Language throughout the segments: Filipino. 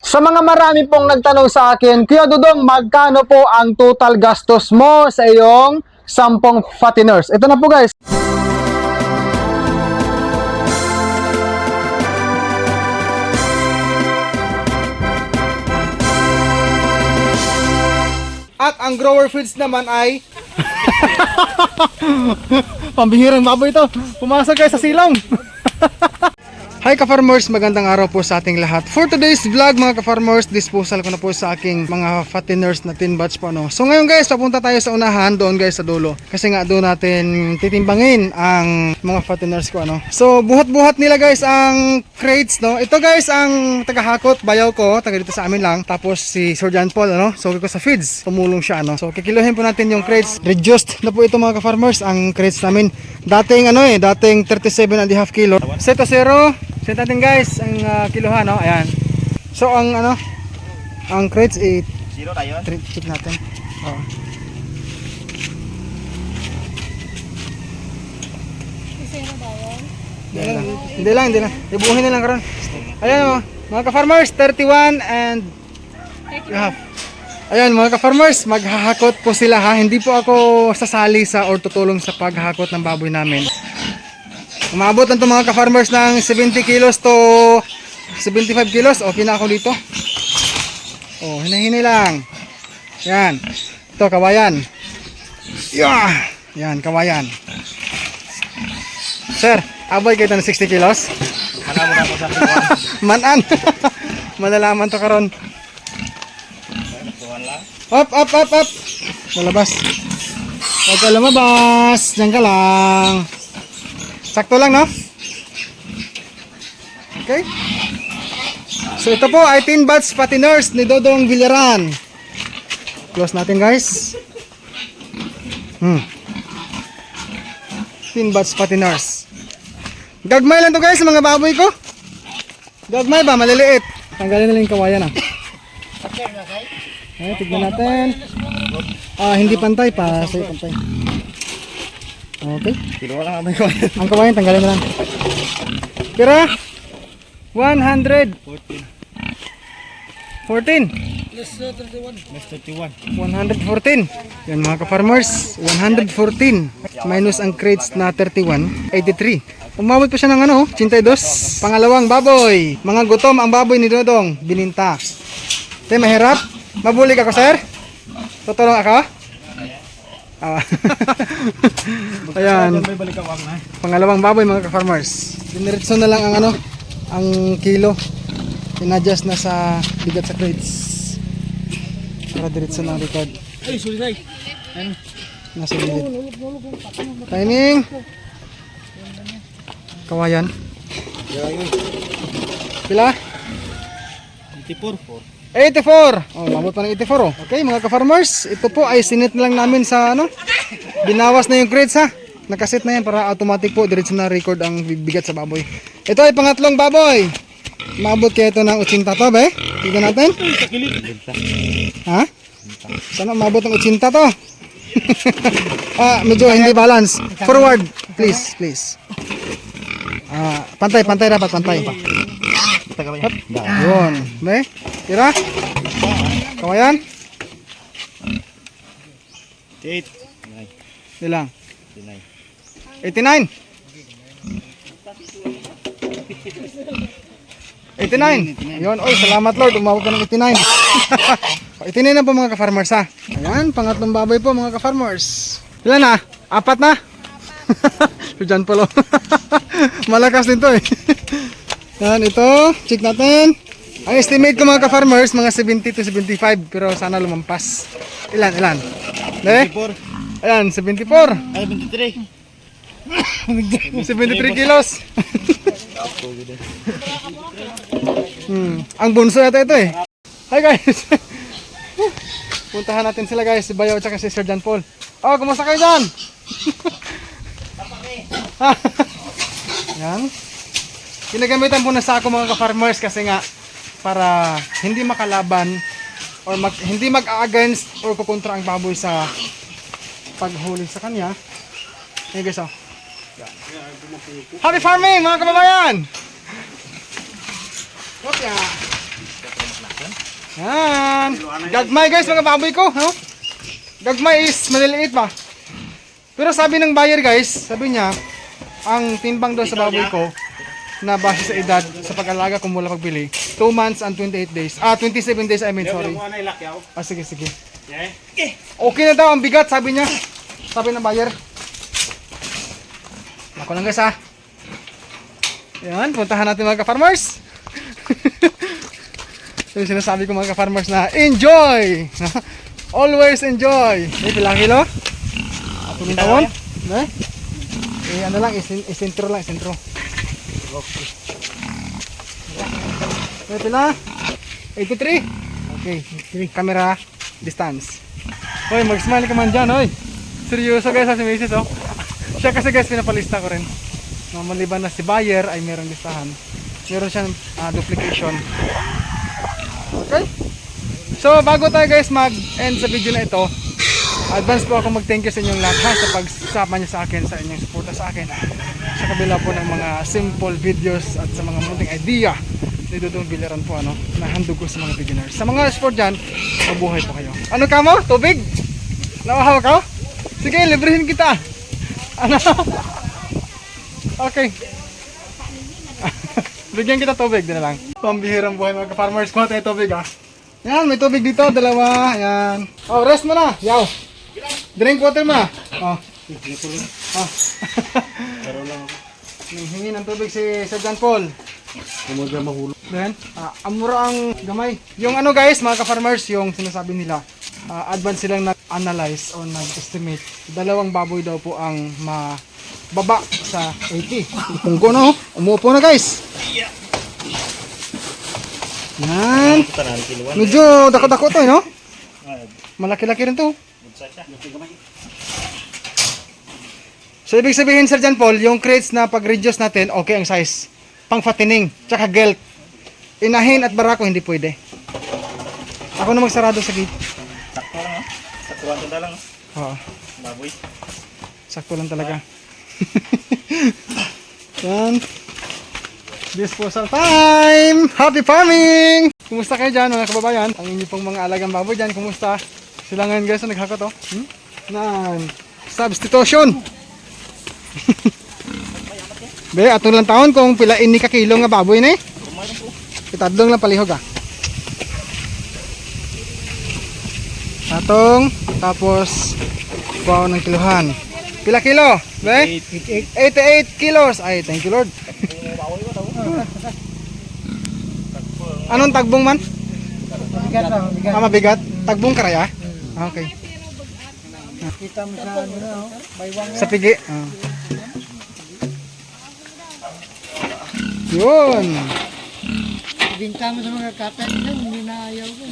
Sa mga marami pong nagtanong sa akin, Kuya Dudong, magkano po ang total gastos mo sa iyong 10 fatteners? Ito na po guys. At ang grower feeds naman ay pambihirang baboy ito. Pumasok kayo sa silong. Hi ka-farmers, magandang araw po sa ating lahat. For today's vlog mga ka-farmers, disposal ko na po sa aking mga fatteners na tin batch po. So ngayon guys, papunta tayo sa unahan, doon guys sa dulo. Kasi nga doon natin titimbangin ang mga fatteners ko. So buhat-buhat nila guys ang crates. Ito guys ang tagahakot, bayaw ko, taga dito sa amin lang. Tapos si Sir John Paul, so ko sa feeds, tumulong siya. So kikiluhin po natin yung crates. Reduced na po ito mga ka-farmers, ang crates namin. Dating dating 37.5 kilo. Set to zero. Set natin guys ang kilohan, ayan. So ang ang crates zero tayo. Check natin. Oh. Hindi lang. Ibuhin na lang karon. Ayan mga ka-farmers, 31 and half. Ayan mga ka-farmers, maghahakot po sila ha. Hindi po ako sasali sa or tutulong sa paghahakot ng baboy namin. Umabot na ito mga ka-farmers ng 70 kilos to 75 kilos. Okay na ako dito. Oh, hinahinay lang. Yan. Ito, kawayan. Yan, kawayan. Sir, aboy kayo ng 60 kilos? Manan mo na ako sa Manan. Malalaman to karon. Up. Malabas. Huwag ka lumabas. Diyan ka lang. Sakto lang, no? Okay. So ito po ay tin batch fatteners ni Dodong Villaran. Close natin guys. Tin batch fatteners. Gagmay lang to guys mga baboy ko. Gagmay ba? Maliliit. Tanggalin na lang yung kawayan Ay, tignan natin. Hindi pantay pa. Say pantay. Okay. Kilo lang ang kawayan. Ang kawayan tanggalin na lang. Pira? 100. 14. Plus 31. 114. Yan mga ka-farmers, 114 minus ang crates na 31, 83. Umabot pa siya ng 82. Pangalawang baboy. Mga gutom ang baboy ni Dodong, bininta. Te, mahirap? Mabuli ka ko, sir? Tutulong ako? Ayan. Pangalawang baboy mga ka-farmers. Diniretso na lang ang ang kilo. In-adjust na sa bigat sa crates. Para diretso na ang record. Ay, sorry. Nasa gilid. Timing. Kawayan. Pila? 84. Oh, mabot pa ng 84. Okay, mga ka-farmers, ito po ay sinit na lang namin sa binawas na yung crates ha. Nakaset na yan para automatic po diretso na record ang bigat sa baboy. Ito ay pangatlong baboy. Mabot kaya ito ng 80 to, be? Tignan natin. Ha? Sana mabot ng 80 to. Medyo hindi balance. Forward, please. Pantay dapat, pantay. Yun. Be? Tira? Kawayan? 8. Ilang? 89. 89. Ayun, oy, salamat Lord, umabot ka ng 89. 89 na po mga ka-farmers ha. Ayan, pangatlong baboy po mga ka-farmers. Ilan na? 4 na? So dyan pala. Malakas din to eh. Yan, ito. Check natin. Ang estimate ko mga ka-farmers, mga 70 to 75. Pero sana lumampas. Ilan? 74. Ayan, 74. Ay, 23. 73 kilos. Ang bunso yata ito eh. Hi guys. Puntahan natin sila guys, si Bayaw at si Sir John Paul. Oh, kumusta kayo dyan? Yan. Ginagamitan po na sa ako mga ka-farmers kasi nga para hindi makalaban or hindi mag-against or kukontra ang baboy sa paghuli sa kanya. Hey guys, Happy farming mga kababayan! Kopya! Yan. Gagmay guys, mga baboy ko. No? Gagmay is maliliit pa. Pero sabi ng buyer guys, sabi niya, ang timbang daw sa baboy ko, na base sa edad, sa pag-alaga kung mula pagbili, 2 months and 28 days. 27 days, I mean, sorry. Sige, sige. Okay na daw, ang bigat, sabi niya. Sabi ng buyer. Ako lang guys ha. Yan, puntahan natin mga ka-farmers. Yung sinasabi ko mga ka-farmers na enjoy! Always enjoy! Pila kilo? Atong tawon? Ano lang, isentro lang, isentro. Okay. Pila? 83? Okay, camera distance. Hoy, mag-smile ka man dyan, hoy. Seryoso guys, si Mrs. oh. Siya kasi guys, pinapalista ko rin. Maliban na si buyer ay merong listahan. Meron siyang duplication. Okay? So, bago tayo guys mag-end sa video na ito, advance po ako mag-thank you sa inyong lahat ha, sa pagsama niyo sa akin, sa inyong suporta sa akin. Sa kabila po ng mga simple videos at sa mga munting idea ni Dudong Biliran po nahandog ko sa mga beginners. Sa mga sport dyan, mabuhay po kayo. Ano ka mo? Tubig? Nawahaw ka? Sige, librehin kita. Ano? Okay. Bigyan kita tubig, din na lang. Pambihirang buhay mga farmers ko tayo tubig ha. Yan, may tubig dito, dalawa. Yan. Oh, rest mo na. Yaw. Drink water mo na. Oh. Hingi ng tubig si Sir Paul. Kumaga mahulog. Then, amura ang gamay. Yung guys, mga ka-farmers, yung sinasabi nila, advance silang nag-analyze o nag-estimate. Dalawang baboy daw po ang mababa sa 80. Pungko na umuupo na guys. Yan. Medyo dako-dako to no? Malaki-laki rin to. So ibig sabihin Sir Paul, yung crates na pag-reduce natin, okay ang size. Pang fattening, tsaka gelt. Inahin at barako hindi pwede. Ako na magsarado sa gate. Sakto lang Saktuan na lang. Oo. Baboy. Sakto lang talaga. Yan. Disposal time! Happy farming! Kumusta kayo dyan mga kababayan? Ang inyo pong mga alagang baboy dyan, kumusta? Sila ngayon guys na naghakot Nan. Substitution! Be, atong lang taon kung pilain ni ka kilo nga baboy na Itadlong lang palihog Atong, tapos kuha ng kilohan. Pila kilo? Be? 88 kilos. Ay, thank you Lord. Anong tagbong man? Mabigat lang, mabigat. Mabigat? Tagbong karaya? Okay. Kita mo sa baywang Sa pigi. Yun. Binta mo sa mga kapit niya, hindi na ayaw ko.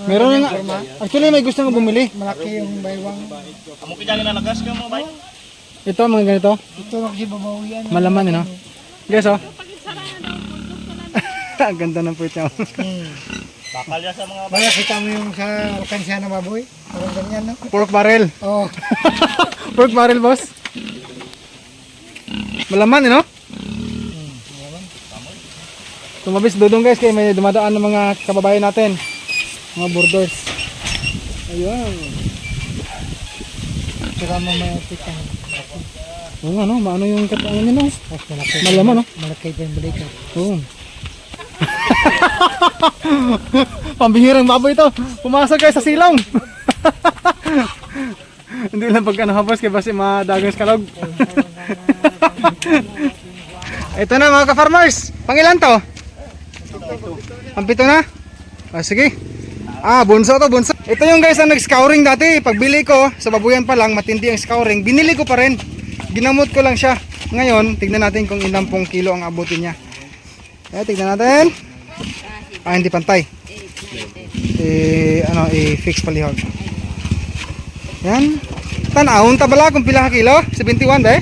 Meron nga. Actually, may gusto nga bumili. Malaki yung baywang. Amo kidali na lagas ka mga bay. Ito, mga ganito. Ito lang kasi babawian. Malaman, Guys, Ang ganda ng puwit niya. Bakal ya sa mga bay. Baya kita mo yung sa alkansya na baboy. Parang ganyan, no? Pork barrel. Oo. Pork barrel, boss. Malaman, Tumabis dudong guys, kaya may dumadaan ng mga kababayan natin. Mga borders. Ayun. Saka mo may kita. Oo nga, maano yung kataan niya, Malaki. Malaman, Malaki pa yung balikat. Oo. Pambihirang baboy ito. Pumasok kayo sa silong. Hindi lang pagka habas kaya basi madagang kalog. Ito na mga ka-farmers. Pangilan to? Pampito na? Sige. Bunso to, bunso. Ito yung guys ang nag-scouring dati. Pagbili ko, sa babuyan pa lang, matindi ang scouring. Binili ko pa rin. Ginamot ko lang siya. Ngayon, tignan natin kung ilang pong kilo ang abutin niya. Tignan natin. Hindi pantay. I-fix palihog. Yan. Tanawon tabala kung pila ka kilo? 71 ba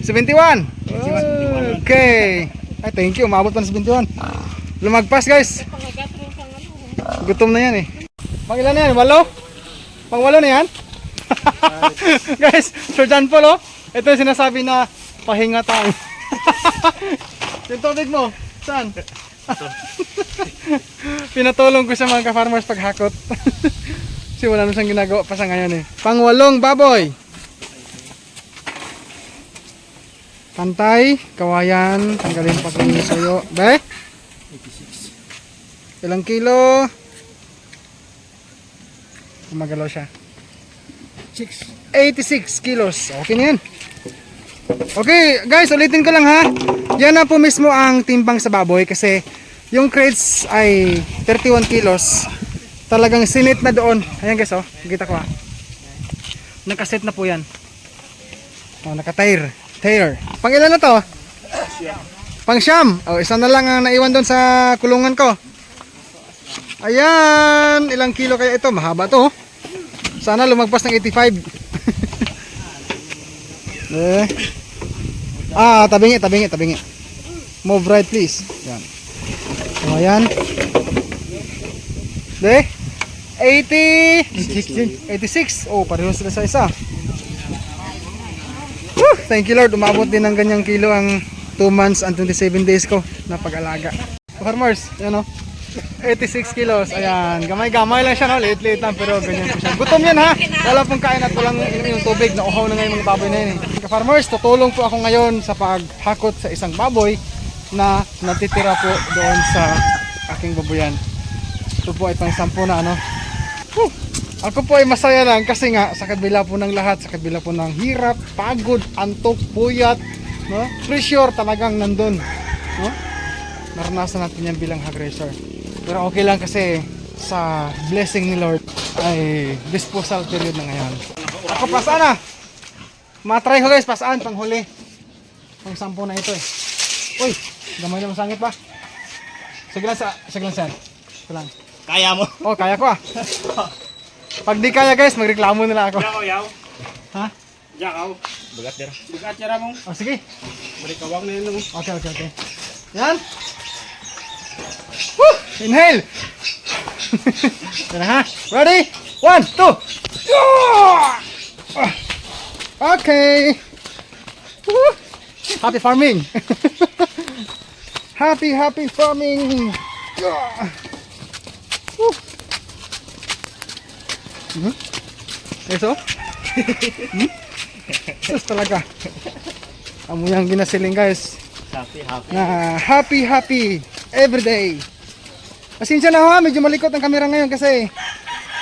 71. Okay. Ay, thank you. Umabot pa ng 71. Lumagpas, guys. Gutom na yan Pang ilan na yan? 8? Pang 8 na yan? Guys, Sir Paul, ito yung sinasabi na pahinga tayo. Yung tubig mo. Saan? Pinatulong ko siya mga ka-farmers paghakot. Kasi wala na siyang ginagawa pa sa ngayon eh. Pang-8 baboy. Pantay, kawayan, tanggalin pa kung sayo. Be? 86. Ilang kilo? Magalaw siya. 86 kilos. Okay na yan. Okay guys, ulitin ko lang ha. Yan na po mismo ang timbang sa baboy kasi yung crates ay 31 kilos. Talagang sinit na doon. Ayan guys oh, kita ko ha. Nakaset na po yan. Oh, naka-tire. Pang ilan na to? Pang siyam. Oh, isa na lang ang naiwan doon sa kulungan ko. Ayan, ilang kilo kaya ito? Mahaba to. Sana lumagpas ng 85. Tabingi. Move right please. Yan. So, ayan. 86. Oh, pareho sila sa isa. Woo! Thank you Lord, umabot din ng ganyang kilo ang 2 months and 27 days ko na pag-alaga. Farmers, yan o. 86 kilos, ayan. Gamay-gamay lang siya, no? Liit-liit lang, pero ganyan po siya. Gutom yan ha. Wala pong kain at walang yung tubig. Nauhaw na ngayon mga baboy na yun eh. Farmers, tutulong po ako ngayon sa paghakot sa isang baboy na natitira po doon sa aking baboyan. Ito po ay pang 10 na ano. Whew! Ako po ay masaya lang kasi nga sa kabila po ng lahat, sa kabila po ng hirap, pagod, antok, puyat, no? Pressure talagang nandun, no? Naranasan natin yan bilang hog raiser. Pero okay lang kasi sa blessing ni Lord ay disposal period na ngayon. Ako pasaan na. Matry ko guys, pasaan panghuli. Pang 10 na ito eh. Uy, gamay na masangit pa. Sige lang sir. Ito lang. Kaya mo. Oh, kaya ko ah. Pag di kaya guys, magreklamo nila ako. Jakaw, yaw. Ha? Jakaw. Bugat dira. Bugat dira mo. Oh, sige. Balik kawang na yun. Okay. Yan. Woo! Inhale. Yan na ha. Ready? 1, 2. Okay. Woo! Happy farming. Happy farming. Woo! Eso? Sus talaga. Amo yang ginasiling guys. Na happy everyday. Pasensya na ha, medyo malikot ang camera ngayon kasi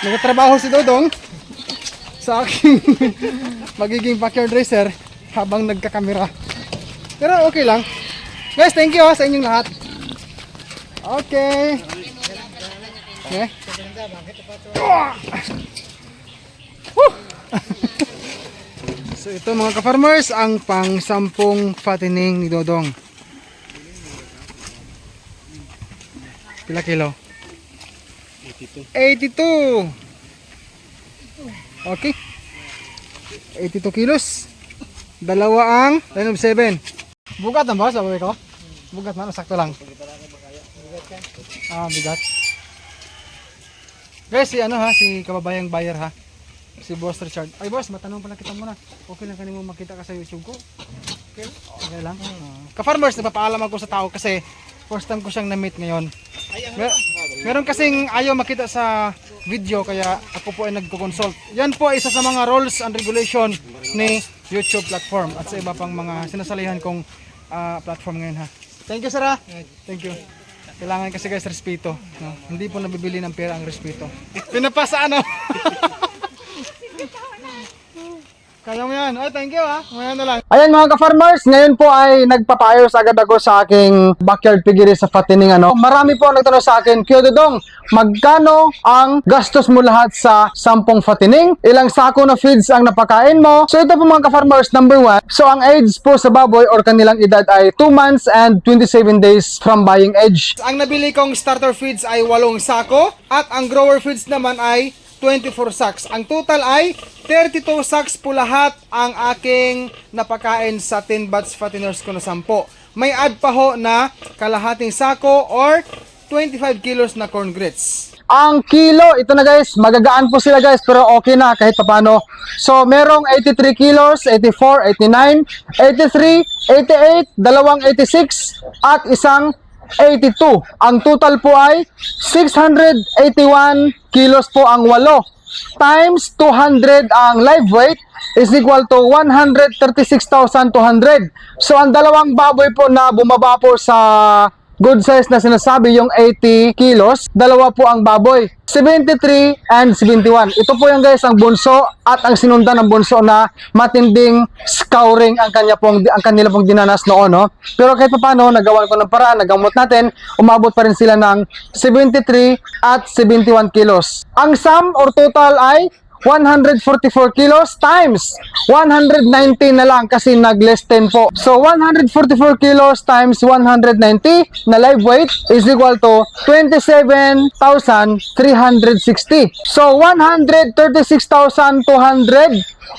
nagtatrabaho si Dodong sa aking magiging backyard racer habang nagkakamera. Pero okay lang. Guys, thank you ha sa inyong lahat. Okay. Okay. So ito mga ka-farmers ang pang 10 fattening ni Dodong. Pila kilo? 82. Okay. 82 kilos. Dalawa ang 9 of 7. Bugat na ba sa babae ko? Bugat man, sakto lang. Bigat. Guys, si kababayang buyer ha. Si Boss Richard. Ay boss, matanong pala kita muna. Okay lang kanimo makita ka sa YouTube ko? Okay lang. Ka-farmers, nagpapaalam ako sa tao kasi first time ko siyang na-meet ngayon. Meron kasing ayaw makita sa video kaya ako po ay nagko-consult. Yan po ay isa sa mga rules and regulation ni YouTube platform at sa iba pang mga sinasalihan kong platform ngayon ha. Thank you sir ha. Thank you. Kailangan kasi guys respeto. No? Hindi po nabibili ng pera ang respeto. Pinapasa ano? Kaya mo yan. Ay, thank you ha. Ngayon na lang. Ayan mga ka-farmers, ngayon po ay nagpapayos agad ako sa aking backyard piggery sa fattening ano. Marami po ang nagtanong sa akin, Kuya Dodong, magkano ang gastos mo lahat sa 10 fattening? Ilang sako na feeds ang napakain mo? So ito po mga ka-farmers, number 1. So ang age po sa baboy or kanilang edad ay 2 months and 27 days from buying age. Ang nabili kong starter feeds ay 8 sako at ang grower feeds naman ay 24 sacks. Ang total ay 32 sacks po lahat ang aking napakain sa 10 batch fatteners ko na 10. May add pa ho na kalahating sako or 25 kilos na corn grits. Ang kilo, ito na guys, magagaan po sila guys pero okay na kahit papano. So merong 83 kilos, 84, 89, 83, 88, dalawang 86 at isang 82. Ang total po ay 681 kilos po ang 8. Times 200 ang live weight is equal to 136,200. So ang dalawang baboy po na bumaba po sa good size na sinasabi yung 80 kilos, dalawa po ang baboy, 73 and 71. Ito po yung guys ang bunso at ang sinundan ng bunso na matinding scouring ang kanila pong dinanas noon, no? Pero kahit pa paano, nagawan ko ng paraan, nagamot natin, umabot pa rin sila ng 73 at 71 kilos. Ang sum or total ay 144 kilos times 190 na lang kasi nag-less 10 po. So, 144 kilos times 190 na live weight is equal to 27,360. So, 136,200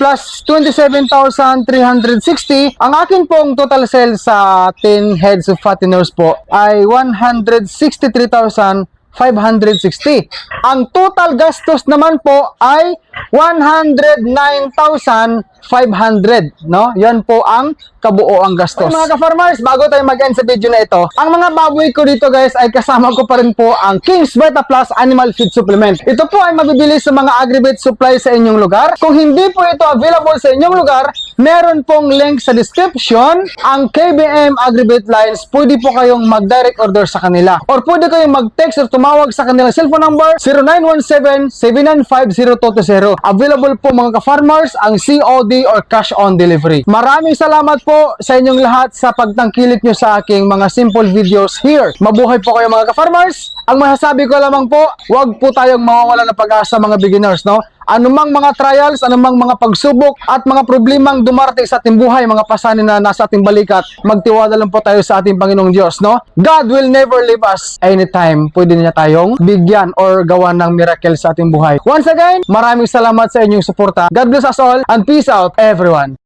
plus 27,360. Ang akin pong total sales sa 10 heads of fatteners po ay 163,560. Ang total gastos naman po ay 109,500, no? Yan po ang kabuoang gastos. Mga ka-farmers, bago tayo mag-end sa video na ito, ang mga baboy ko dito guys ay kasama ko pa rin po ang King's Vita Plus Animal Feed Supplement. Ito po ay mabibili sa mga agri-vet supply sa inyong lugar. Kung hindi po ito available sa inyong lugar, meron pong link sa description, ang KBM Agri-Vet Lines. Pwede po kayong mag-direct order sa kanila. Or pwede kayong mag-text or tumawag sa kanilang cellphone number 0917-795-0220. Available po mga ka-farmers ang COD or cash on delivery. Maraming salamat po sa inyong lahat sa pagtangkilik nyo sa aking mga simple videos here. Mabuhay po kayo mga ka-farmers. Ang masasabi ko lamang po, huwag po tayong mawawala ng pag-asa mga beginners, no? Anumang mga trials, anumang mga pagsubok at mga problemang dumarating sa ating buhay, mga pasanin na nasa ating balikat, magtiwala lang po tayo sa ating Panginoong Diyos, no? God will never leave us anytime. Pwede niya tayong bigyan or gawa ng miracle sa ating buhay. Once again, maraming salamat sa inyong suporta. God bless us all and peace out everyone.